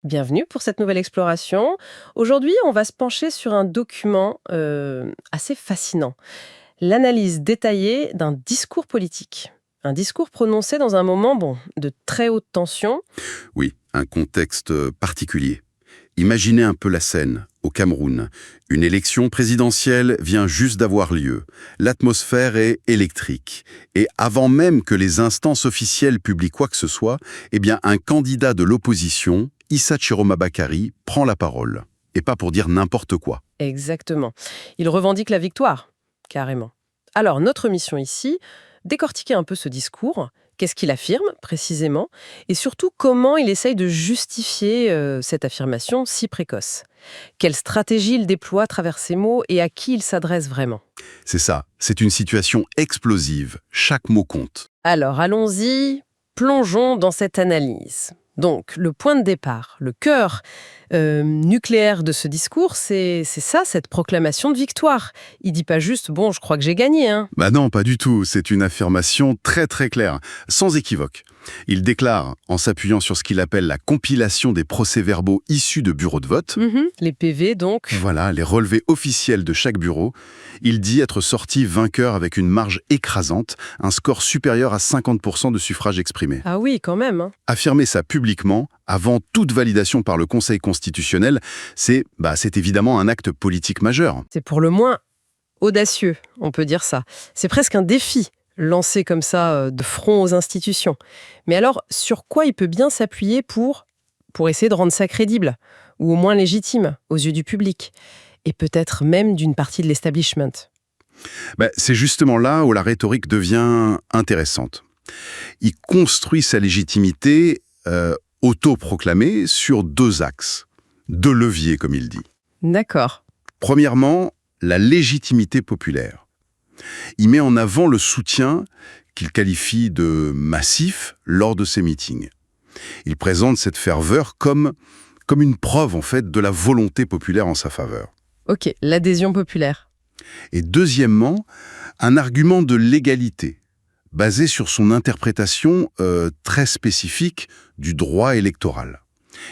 Bienvenue pour cette nouvelle exploration. Aujourd'hui, on va se pencher sur un document assez fascinant. L'analyse détaillée d'un discours politique. Un discours prononcé dans un moment, de très haute tension. Oui, un contexte particulier. Imaginez un peu la scène, au Cameroun. Une élection présidentielle vient juste d'avoir lieu. L'atmosphère est électrique. Et avant même que les instances officielles publient quoi que ce soit, un candidat de l'opposition, Issa Chiroma Bakary, prend la parole. Et pas pour dire n'importe quoi. Exactement. Il revendique la victoire, carrément. Alors, notre mission ici, décortiquer un peu ce discours. Qu'est-ce qu'il affirme, précisément? Et surtout, comment il essaye de justifier cette affirmation si précoce? Quelle stratégie il déploie à travers ces mots et à qui il s'adresse vraiment? C'est ça, c'est une situation explosive. Chaque mot compte. Alors, allons-y, plongeons dans cette analyse. Donc, le point de départ, le cœur nucléaire de ce discours, c'est ça, cette proclamation de victoire. Il dit pas juste « bon, je crois que j'ai gagné ». Bah non, pas du tout. C'est une affirmation très très claire, sans équivoque. Il déclare, en s'appuyant sur ce qu'il appelle la compilation des procès-verbaux issus de bureaux de vote, Les PV, donc. voilà, les relevés officiels de chaque bureau, il dit être sorti vainqueur avec une marge écrasante, un score supérieur à 50% de suffrages exprimés. Ah oui, quand même. Affirmer ça publiquement, avant toute validation par le Conseil constitutionnel, c'est évidemment un acte politique majeur. C'est pour le moins audacieux, on peut dire ça. C'est presque un défi, lancé comme ça de front aux institutions. Mais alors, sur quoi il peut bien s'appuyer pour essayer de rendre ça crédible, ou au moins légitime, aux yeux du public, et peut-être même d'une partie de l'establishment? C'est justement là où la rhétorique devient intéressante. Il construit sa légitimité autoproclamée sur deux axes, deux leviers comme il dit. D'accord. Premièrement, la légitimité populaire. Il met en avant le soutien qu'il qualifie de massif lors de ses meetings. Il présente cette ferveur comme une preuve en fait de la volonté populaire en sa faveur. Ok, l'adhésion populaire. Et deuxièmement, un argument de légalité, basé sur son interprétation très spécifique du droit électoral.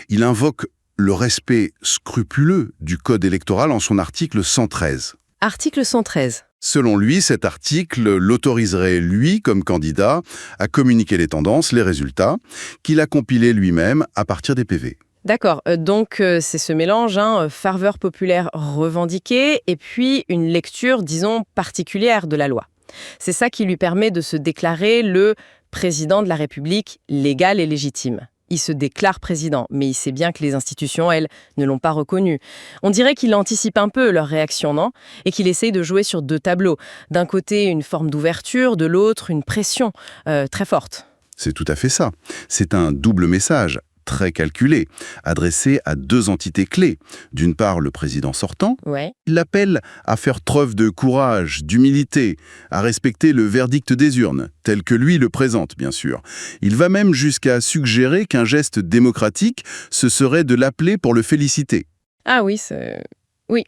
Il invoque le respect scrupuleux du code électoral en son article 113. Article 113. Selon lui, cet article l'autoriserait, lui, comme candidat, à communiquer les tendances, les résultats, qu'il a compilés lui-même à partir des PV. D'accord, donc c'est ce mélange, ferveur populaire revendiquée et puis une lecture, disons, particulière de la loi. C'est ça qui lui permet de se déclarer le président de la République légal et légitime. Il se déclare président, mais il sait bien que les institutions, elles, ne l'ont pas reconnu. On dirait qu'il anticipe un peu leur réaction, non? Et qu'il essaye de jouer sur deux tableaux. D'un côté, une forme d'ouverture, de l'autre, une pression très forte. C'est tout à fait ça. C'est un double message, très calculé, adressé à deux entités clés. D'une part, le président sortant. Ouais. Il l'appelle à faire preuve de courage, d'humilité, à respecter le verdict des urnes, tel que lui le présente, bien sûr. Il va même jusqu'à suggérer qu'un geste démocratique, ce serait de l'appeler pour le féliciter. Ah oui, oui.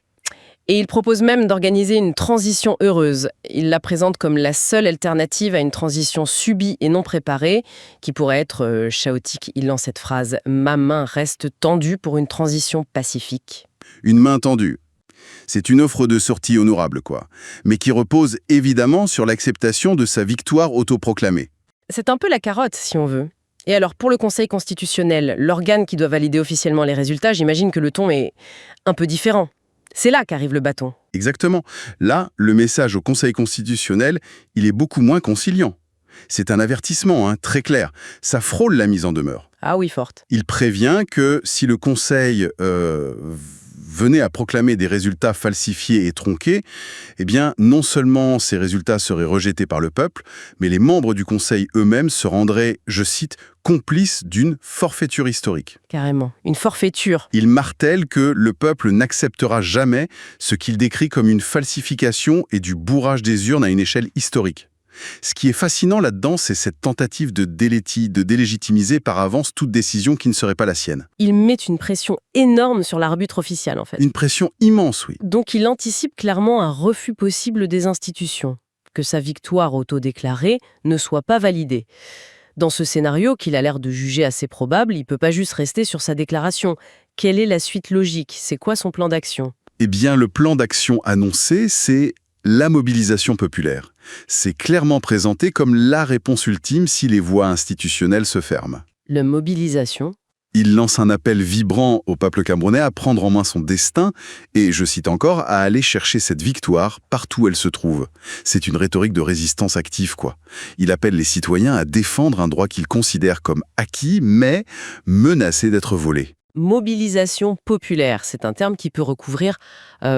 Et il propose même d'organiser une transition heureuse. Il la présente comme la seule alternative à une transition subie et non préparée, qui pourrait être chaotique. Il lance cette phrase « Ma main reste tendue pour une transition pacifique ». Une main tendue. C'est une offre de sortie honorable, quoi. Mais qui repose évidemment sur l'acceptation de sa victoire autoproclamée. C'est un peu la carotte, si on veut. Et alors, pour le Conseil constitutionnel, l'organe qui doit valider officiellement les résultats, j'imagine que le ton est un peu différent. C'est là qu'arrive le bâton. Exactement. Là, le message au Conseil constitutionnel, il est beaucoup moins conciliant. C'est un avertissement, très clair. Ça frôle la mise en demeure. Ah oui, forte. Il prévient que si le Conseil venait à proclamer des résultats falsifiés et tronqués, non seulement ces résultats seraient rejetés par le peuple, mais les membres du Conseil eux-mêmes se rendraient, je cite, complices d'une forfaiture historique. Carrément, une forfaiture. Il martèle que le peuple n'acceptera jamais ce qu'il décrit comme une falsification et du bourrage des urnes à une échelle historique. Ce qui est fascinant là-dedans, c'est cette tentative de délégitimiser par avance toute décision qui ne serait pas la sienne. Il met une pression énorme sur l'arbitre officiel, en fait. Une pression immense, oui. Donc il anticipe clairement un refus possible des institutions, que sa victoire autodéclarée ne soit pas validée. Dans ce scénario, qu'il a l'air de juger assez probable, il ne peut pas juste rester sur sa déclaration. Quelle est la suite logique? C'est quoi son plan d'action? Eh bien, le plan d'action annoncé, c'est la mobilisation populaire. C'est clairement présenté comme la réponse ultime si les voies institutionnelles se ferment. La mobilisation? Il lance un appel vibrant au peuple camerounais à prendre en main son destin et, je cite encore, à aller chercher cette victoire partout où elle se trouve. C'est une rhétorique de résistance active, quoi. Il appelle les citoyens à défendre un droit qu'ils considèrent comme acquis, mais menacé d'être volé. Mobilisation populaire, c'est un terme qui peut recouvrir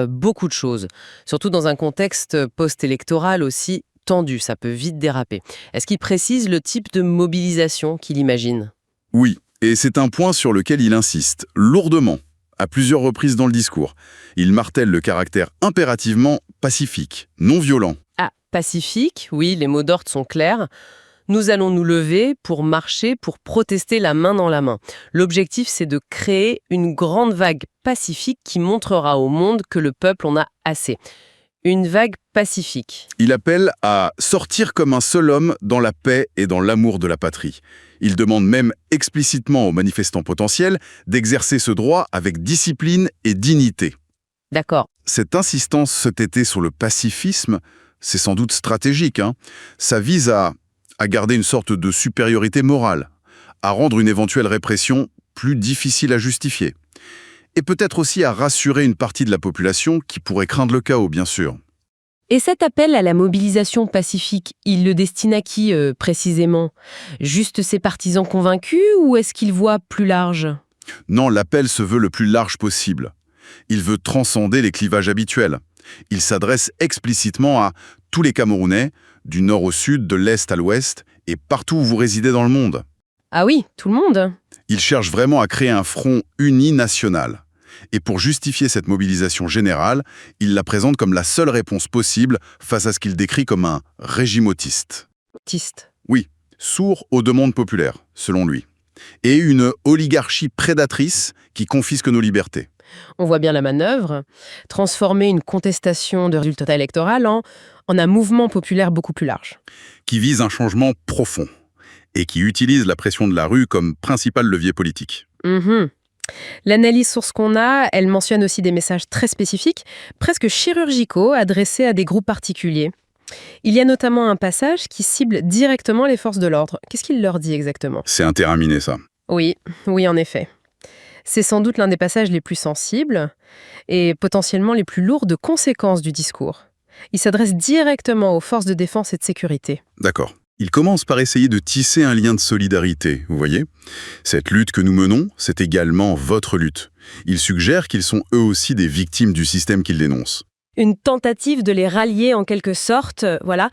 beaucoup de choses, surtout dans un contexte post-électoral aussi tendu, ça peut vite déraper. Est-ce qu'il précise le type de mobilisation qu'il imagine? Oui, et c'est un point sur lequel il insiste, lourdement, à plusieurs reprises dans le discours. Il martèle le caractère impérativement pacifique, non violent. Ah, pacifique, oui, les mots d'ordre sont clairs. Nous allons nous lever pour marcher, pour protester la main dans la main. L'objectif, c'est de créer une grande vague pacifique qui montrera au monde que le peuple en a assez. Une vague pacifique. Il appelle à sortir comme un seul homme dans la paix et dans l'amour de la patrie. Il demande même explicitement aux manifestants potentiels d'exercer ce droit avec discipline et dignité. D'accord. Cette insistance cet été sur le pacifisme, c'est sans doute stratégique, hein. Ça vise à garder une sorte de supériorité morale, à rendre une éventuelle répression plus difficile à justifier. Et peut-être aussi à rassurer une partie de la population qui pourrait craindre le chaos, bien sûr. Et cet appel à la mobilisation pacifique, il le destine à qui précisément? Juste ses partisans convaincus ou est-ce qu'il voit plus large? Non, l'appel se veut le plus large possible. Il veut transcender les clivages habituels. Il s'adresse explicitement à tous les Camerounais, du nord au sud, de l'est à l'ouest, et partout où vous résidez dans le monde. Ah oui, tout le monde. Il cherche vraiment à créer un front uni national. Et pour justifier cette mobilisation générale, il la présente comme la seule réponse possible face à ce qu'il décrit comme un régime autiste. Autiste. Oui, sourd aux demandes populaires, selon lui. Et une oligarchie prédatrice qui confisque nos libertés. On voit bien la manœuvre. Transformer une contestation de résultat électoral en un mouvement populaire beaucoup plus large. Qui vise un changement profond. Et qui utilise la pression de la rue comme principal levier politique. L'analyse source qu'on a, elle mentionne aussi des messages très spécifiques, presque chirurgicaux, adressés à des groupes particuliers. Il y a notamment un passage qui cible directement les forces de l'ordre. Qu'est-ce qu'il leur dit exactement? C'est interminé, ça. Oui, en effet. C'est sans doute l'un des passages les plus sensibles et potentiellement les plus lourds de conséquences du discours. Il s'adresse directement aux forces de défense et de sécurité. D'accord. Il commence par essayer de tisser un lien de solidarité, vous voyez? Cette lutte que nous menons, c'est également votre lutte. Il suggère qu'ils sont eux aussi des victimes du système qu'ils dénoncent. Une tentative de les rallier en quelque sorte, voilà.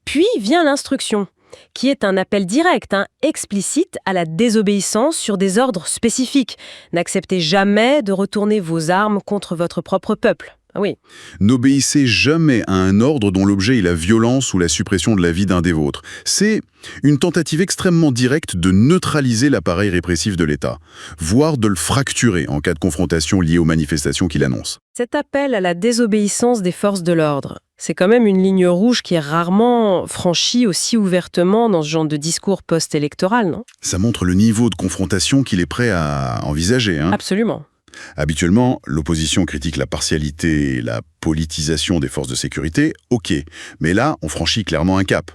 Puis vient l'instruction, qui est un appel direct, explicite à la désobéissance sur des ordres spécifiques. N'acceptez jamais de retourner vos armes contre votre propre peuple. Ah oui. N'obéissez jamais à un ordre dont l'objet est la violence ou la suppression de la vie d'un des vôtres. C'est une tentative extrêmement directe de neutraliser l'appareil répressif de l'État, voire de le fracturer en cas de confrontation liée aux manifestations qu'il annonce. Cet appel à la désobéissance des forces de l'ordre, c'est quand même une ligne rouge qui est rarement franchie aussi ouvertement dans ce genre de discours post-électoral, non? Ça montre le niveau de confrontation qu'il est prêt à envisager, hein. Absolument. Habituellement, l'opposition critique la partialité et la politisation des forces de sécurité, ok. Mais là, on franchit clairement un cap.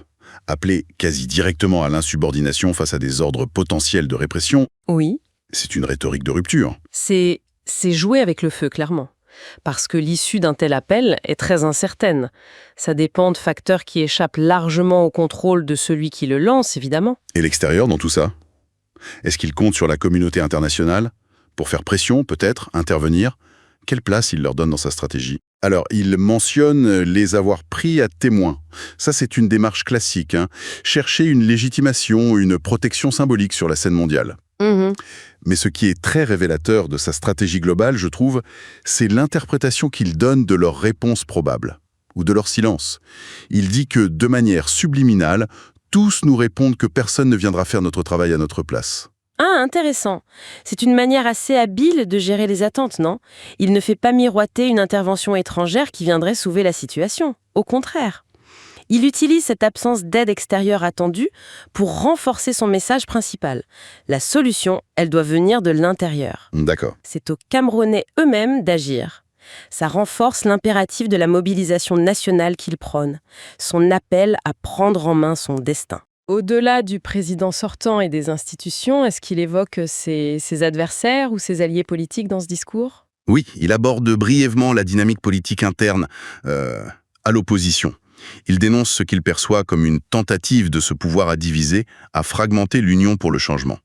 Appeler quasi directement à l'insubordination face à des ordres potentiels de répression, Oui. c'est une rhétorique de rupture. C'est jouer avec le feu, clairement. Parce que l'issue d'un tel appel est très incertaine. Ça dépend de facteurs qui échappent largement au contrôle de celui qui le lance, évidemment. Et l'extérieur dans tout ça? Est-ce qu'il compte sur la communauté internationale? Pour faire pression, peut-être, intervenir? Quelle place il leur donne dans sa stratégie? Alors, il mentionne les avoir pris à témoin. Ça, c'est une démarche classique, hein. Chercher une légitimation, une protection symbolique sur la scène mondiale. Mais ce qui est très révélateur de sa stratégie globale, je trouve, c'est l'interprétation qu'il donne de leur réponse probable, ou de leur silence. Il dit que, de manière subliminale, tous nous répondent que personne ne viendra faire notre travail à notre place. Ah, intéressant. C'est une manière assez habile de gérer les attentes, non? Il ne fait pas miroiter une intervention étrangère qui viendrait sauver la situation. Au contraire. Il utilise cette absence d'aide extérieure attendue pour renforcer son message principal. La solution, elle doit venir de l'intérieur. D'accord. C'est aux Camerounais eux-mêmes d'agir. Ça renforce l'impératif de la mobilisation nationale qu'il prône, son appel à prendre en main son destin. Au-delà du président sortant et des institutions, est-ce qu'il évoque ses adversaires ou ses alliés politiques dans ce discours? Oui, il aborde brièvement la dynamique politique interne à l'opposition. Il dénonce ce qu'il perçoit comme une tentative de ce pouvoir à diviser, à fragmenter l'Union pour le changement.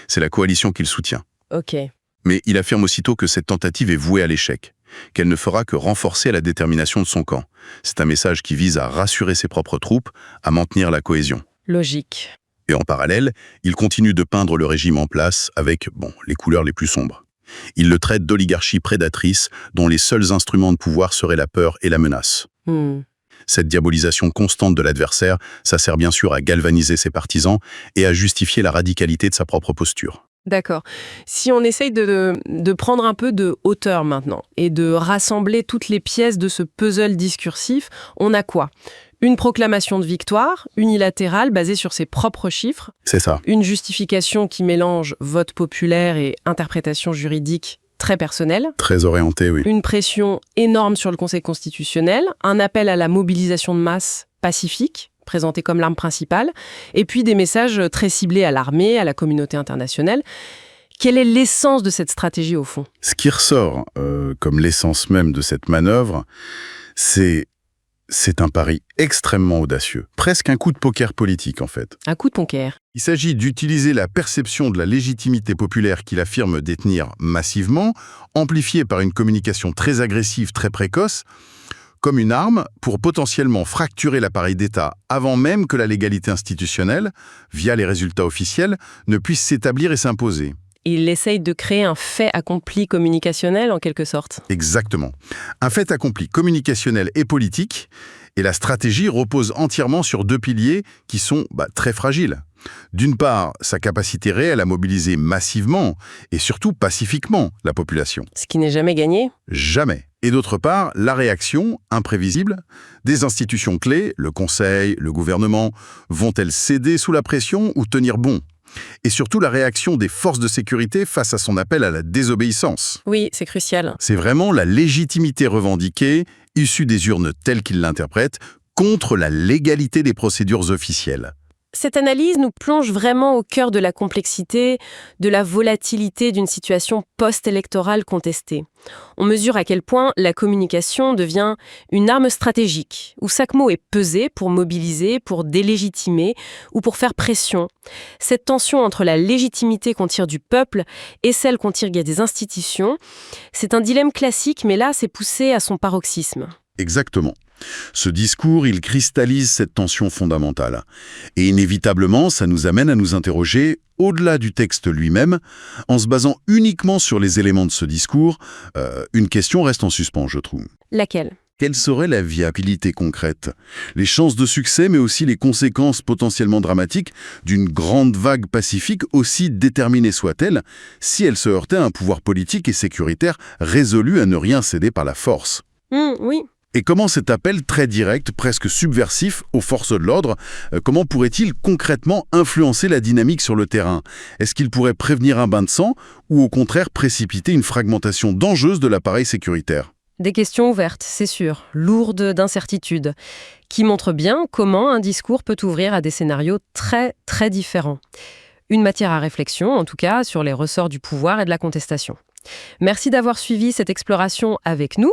C'est la coalition qu'il soutient. Ok. Mais il affirme aussitôt que cette tentative est vouée à l'échec, qu'elle ne fera que renforcer la détermination de son camp. C'est un message qui vise à rassurer ses propres troupes, à maintenir la cohésion. Logique. Et en parallèle, il continue de peindre le régime en place avec, les couleurs les plus sombres. Il le traite d'oligarchie prédatrice dont les seuls instruments de pouvoir seraient la peur et la menace. Cette diabolisation constante de l'adversaire, ça sert bien sûr à galvaniser ses partisans et à justifier la radicalité de sa propre posture. D'accord. Si on essaye de prendre un peu de hauteur maintenant et de rassembler toutes les pièces de ce puzzle discursif, on a quoi? Une proclamation de victoire, unilatérale, basée sur ses propres chiffres. C'est ça. Une justification qui mélange vote populaire et interprétation juridique très personnelle. Très orienté, oui. Une pression énorme sur le Conseil constitutionnel. Un appel à la mobilisation de masse pacifique, présenté comme l'arme principale. Et puis des messages très ciblés à l'armée, à la communauté internationale. Quelle est l'essence de cette stratégie au fond? Ce qui ressort comme l'essence même de cette manœuvre, c'est un pari extrêmement audacieux, presque un coup de poker politique en fait. Un coup de poker. Il s'agit d'utiliser la perception de la légitimité populaire qu'il affirme détenir massivement, amplifiée par une communication très agressive, très précoce, comme une arme pour potentiellement fracturer l'appareil d'État avant même que la légalité institutionnelle, via les résultats officiels, ne puisse s'établir et s'imposer. Il essaye de créer un fait accompli communicationnel, en quelque sorte. Exactement. Un fait accompli communicationnel et politique, et la stratégie repose entièrement sur deux piliers qui sont très fragiles. D'une part, sa capacité réelle à mobiliser massivement, et surtout pacifiquement, la population. Ce qui n'est jamais gagné. Jamais. Et d'autre part, la réaction, imprévisible, des institutions clés, le Conseil, le gouvernement, vont-elles céder sous la pression ou tenir bon ? Et surtout la réaction des forces de sécurité face à son appel à la désobéissance. Oui, c'est crucial. C'est vraiment la légitimité revendiquée, issue des urnes telles qu'ils l'interprètent, contre la légalité des procédures officielles. Cette analyse nous plonge vraiment au cœur de la complexité, de la volatilité d'une situation post-électorale contestée. On mesure à quel point la communication devient une arme stratégique, où chaque mot est pesé pour mobiliser, pour délégitimer ou pour faire pression. Cette tension entre la légitimité qu'on tire du peuple et celle qu'on tire des institutions, c'est un dilemme classique, mais là, c'est poussé à son paroxysme. Exactement. Ce discours, il cristallise cette tension fondamentale. Et inévitablement, ça nous amène à nous interroger, au-delà du texte lui-même, en se basant uniquement sur les éléments de ce discours, une question reste en suspens, je trouve. Laquelle ? Quelle serait la viabilité concrète? Les chances de succès, mais aussi les conséquences potentiellement dramatiques d'une grande vague pacifique, aussi déterminée soit-elle, si elle se heurtait à un pouvoir politique et sécuritaire résolu à ne rien céder par la force. Oui. Et comment cet appel très direct, presque subversif aux forces de l'ordre, comment pourrait-il concrètement influencer la dynamique sur le terrain? Est-ce qu'il pourrait prévenir un bain de sang ou au contraire précipiter une fragmentation dangereuse de l'appareil sécuritaire? Des questions ouvertes, c'est sûr, lourdes d'incertitudes, qui montrent bien comment un discours peut ouvrir à des scénarios très, très différents. Une matière à réflexion, en tout cas, sur les ressorts du pouvoir et de la contestation. Merci d'avoir suivi cette exploration avec nous.